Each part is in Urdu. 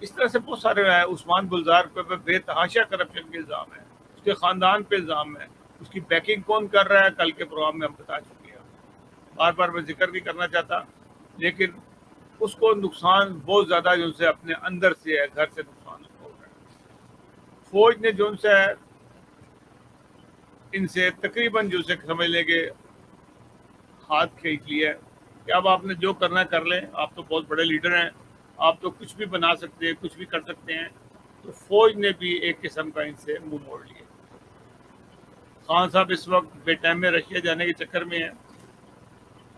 اس طرح سے بہت سارے ہیں. عثمان گلزار پہ بے تحاشا کرپشن کے الزام ہے, اس کے خاندان پہ الزام ہے. اس کی بیکنگ کون کر رہا ہے کل کے پروگرام میں ہم بتا چکے ہیں, بار بار میں ذکر نہیں کرنا چاہتا, لیکن اس کو نقصان بہت زیادہ جو سے اپنے اندر سے ہے, گھر سے نقصان ہو رہا ہے. فوج نے جو سے ان سے تقریباً جو سے سمجھ لیں کہ ہاتھ کھینچ لیا ہے کہ اب آپ نے جو کرنا کر لیں, آپ تو بہت بڑے لیڈر ہیں, آپ تو کچھ بھی بنا سکتے ہیں, کچھ بھی کر سکتے ہیں. تو فوج نے بھی ایک قسم کا ان سے منہ موڑ لیا. خان صاحب اس وقت بے ٹائم میں رشیا جانے کے چکر میں ہیں.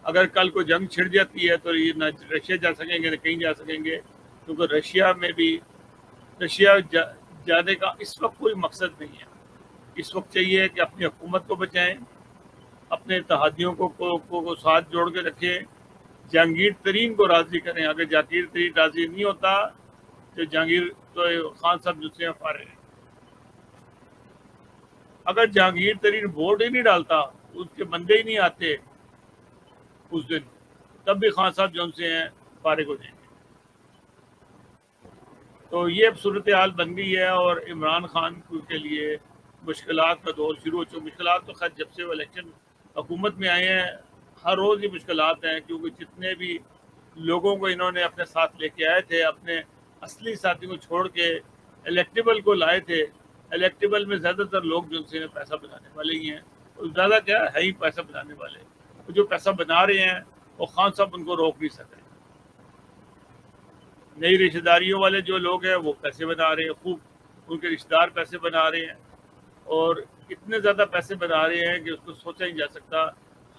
اگر کل کو جنگ چھڑ جاتی ہے تو یہ نہ رشیا جا سکیں گے نہ کہیں جا سکیں گے, کیونکہ رشیا میں بھی جانے کا اس وقت کوئی مقصد نہیں ہے. اس وقت چاہیے کہ اپنی حکومت کو بچائیں, اپنے اتحادیوں کو ساتھ جوڑ کے رکھیں, جہانگیر ترین کو راضی کریں. اگر جہانگیر ترین راضی نہیں ہوتا تو جہانگیر تو خان صاحب جو سے فارغ ہیں. اگر جہانگیر ترین ووٹ ہی نہیں ڈالتا, اس کے بندے ہی نہیں آتے اس دن, تب بھی خان صاحب جو سے ہیں فارغ ہو جائیں گے. تو یہ اب صورتحال بن گئی ہے, اور عمران خان کے لیے مشکلات کا دور شروع ہو چکا. مشکلات تو خیر جب سے وہ الیکشن حکومت میں آئے ہیں ہر روز ہی مشکلات ہیں, کیونکہ جتنے بھی لوگوں کو انہوں نے اپنے ساتھ لے کے آئے تھے, اپنے اصلی ساتھی کو چھوڑ کے الیکٹیبل کو لائے تھے. الیکٹیبل میں زیادہ تر لوگ جو سے پیسہ بنانے والے ہی ہیں, اور زیادہ کیا ہے ہی پیسہ بنانے والے. جو پیسہ بنا رہے ہیں وہ خان صاحب ان کو روک نہیں سکے. نئی رشتہ داریوں والے جو لوگ ہیں وہ پیسے بنا رہے ہیں خوب, ان کے رشتہ دار پیسے بنا رہے ہیں, اور اتنے زیادہ پیسے بنا رہے ہیں کہ اس کو سوچا نہیں جا سکتا.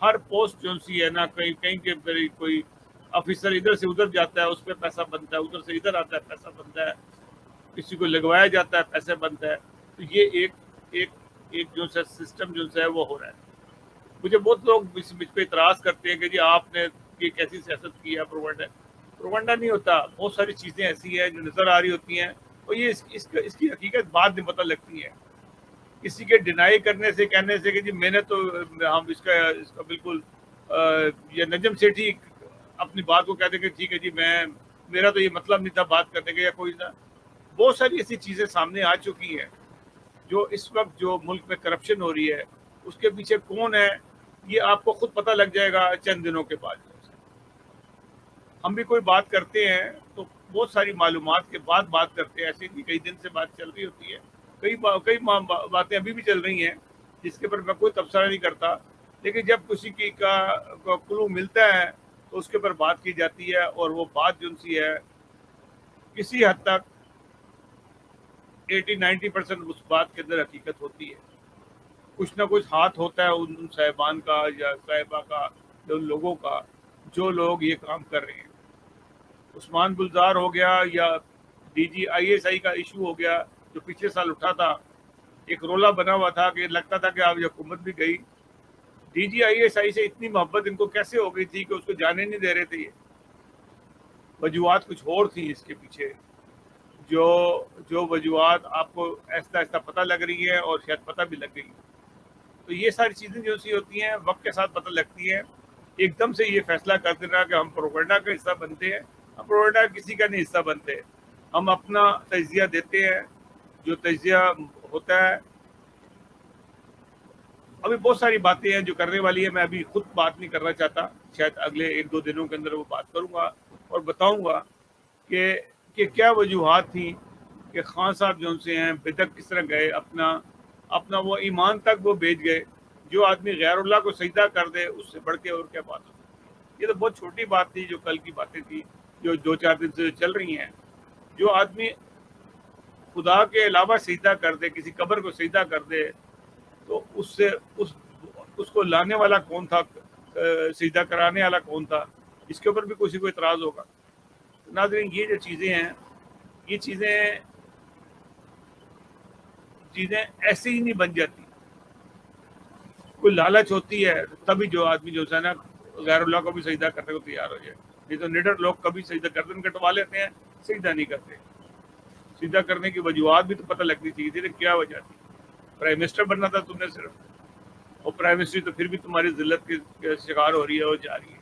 ہر پوسٹ جو سی ہے نا, کہیں کے کوئی آفیسر ادھر سے ادھر جاتا ہے اس پہ پیسہ بنتا ہے, ادھر سے ادھر آتا ہے پیسہ بنتا ہے, کسی کو لگوایا جاتا ہے پیسے بنتا ہے. تو یہ ایک جو سا سسٹم جو سا ہے وہ ہو رہا ہے. مجھے بہت لوگ مجھ پہ اعتراض کرتے ہیں کہ جی آپ نے یہ کیسی سیاست کی ہے, پروپیگنڈا نہیں ہوتا. بہت ساری چیزیں ایسی ہیں جو نظر آ رہی ہوتی ہیں, اور یہ اس کی حقیقت بعد میں پتہ لگتی ہے. کسی کے ڈینائی کرنے سے, کہنے سے کہ جی میں نے تو ہم اس کا بالکل یہ نجم سیٹھی اپنی بات کو کہتے کہ ٹھیک ہے جی میرا تو یہ مطلب نہیں تھا بات کرنے کا یا کوئی نہ. بہت ساری ایسی چیزیں سامنے آ چکی ہیں جو اس وقت جو ملک میں کرپشن ہو رہی ہے اس کے پیچھے کون ہے یہ آپ کو خود پتہ لگ جائے گا چند دنوں کے بعد. ہم بھی کوئی بات کرتے ہیں تو بہت ساری معلومات کے بعد بات کرتے ہیں, ایسے نہیں کئی دن سے بات چل رہی ہوتی ہے, کئی باتیں ابھی بھی چل رہی ہیں جس کے اوپر میں کوئی تبصرہ نہیں کرتا, لیکن جب کسی کی کا کلو ملتا ہے تو اس کے اوپر بات کی جاتی ہے, اور وہ بات جو سی ہے کسی حد تک 80-90% اس بات کے اندر حقیقت ہوتی ہے. کچھ نہ کچھ ہاتھ ہوتا ہے ان صاحبان کا یا صاحبہ کا, ان لوگوں کا جو لوگ یہ کام کر رہے ہیں. عثمان گلزار ہو گیا, یا D G I S I کا ایشو ہو گیا جو پچھلے سال اٹھا تھا, ایک رولا بنا ہوا تھا کہ لگتا تھا کہ اب یہ حکومت بھی گئی. D G I S I سے اتنی محبت ان کو کیسے ہو گئی تھی کہ اس کو جانے نہیں دے رہے تھے. یہ وجوہات کچھ اور تھی اس کے پیچھے, جو وجوہات آپ کو ایسا ایسا پتہ لگ رہی ہے اور شاید پتہ بھی لگ گئی. تو یہ ساری چیزیں جو سی ہوتی ہیں وقت کے ساتھ پتہ لگتی ہیں. ایک دم سے یہ فیصلہ کر دینا کہ ہم پروپیگنڈا کا حصہ بنتے ہیں, ہم پروپیگنڈا کسی کا نہیں حصہ بنتے. ہم اپنا تجزیہ دیتے ہیں, جو تجزیہ ہوتا ہے. ابھی بہت ساری باتیں ہیں جو کرنے والی ہے, میں ابھی خود بات نہیں کرنا چاہتا, شاید اگلے 1-2 دنوں کے اندر وہ بات کروں گا اور بتاؤں گا کہ کیا وجوہات تھیں کہ خان صاحب جو سے ہیں بدک کس طرح گئے, اپنا وہ ایمان تک وہ بیچ گئے. جو آدمی غیر اللہ کو سجدہ کر دے اس سے بڑھ کے اور کیا بات ہو سکتی ہے. یہ تو بہت چھوٹی بات تھی جو کل کی باتیں تھی جو 2-4 دن سے چل رہی ہیں. جو آدمی خدا کے علاوہ سجدہ کر دے, کسی قبر کو سجدہ کر دے, تو اس کو لانے والا کون تھا, سجدہ کرانے والا کون تھا, اس کے اوپر بھی کسی کو اعتراض ہوگا. ناظرین یہ جو چیزیں ہیں یہ چیزیں ایسے ہی نہیں بن جاتی. کوئی لالچ ہوتی ہے تبھی جو آدمی جو ہے نا غیر اللہ کو بھی سجدہ کرنے کو تیار ہو جائے. نہیں تو نڈر لوگ کبھی سجدہ گردن کٹوا لیتے ہیں, سجدہ نہیں کرتے. سجدہ کرنے کی وجوہات بھی تو پتہ لگنی چاہیے تھی, کیا وجہ تھی. پرائم منسٹر بننا تھا تم نے صرف, اور پرائم منسٹر تو پھر بھی تمہاری ذلت کے شکار ہو رہی ہے اور جا رہی ہے.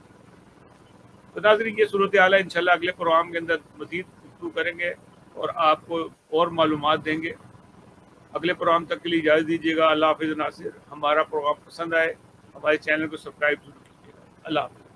تو ناظرین یہ صورتحال ہے, انشاءاللہ اگلے پروگرام کے اندر مزید گفتگو کریں گے اور آپ کو اور معلومات دیں گے. اگلے پروگرام تک کے لیے اجازت دیجیے گا. اللہ حافظ ناصر. ہمارا پروگرام پسند آئے ہمارے چینل کو سبسکرائب ضرور کیجیے گا. اللہ حافظ.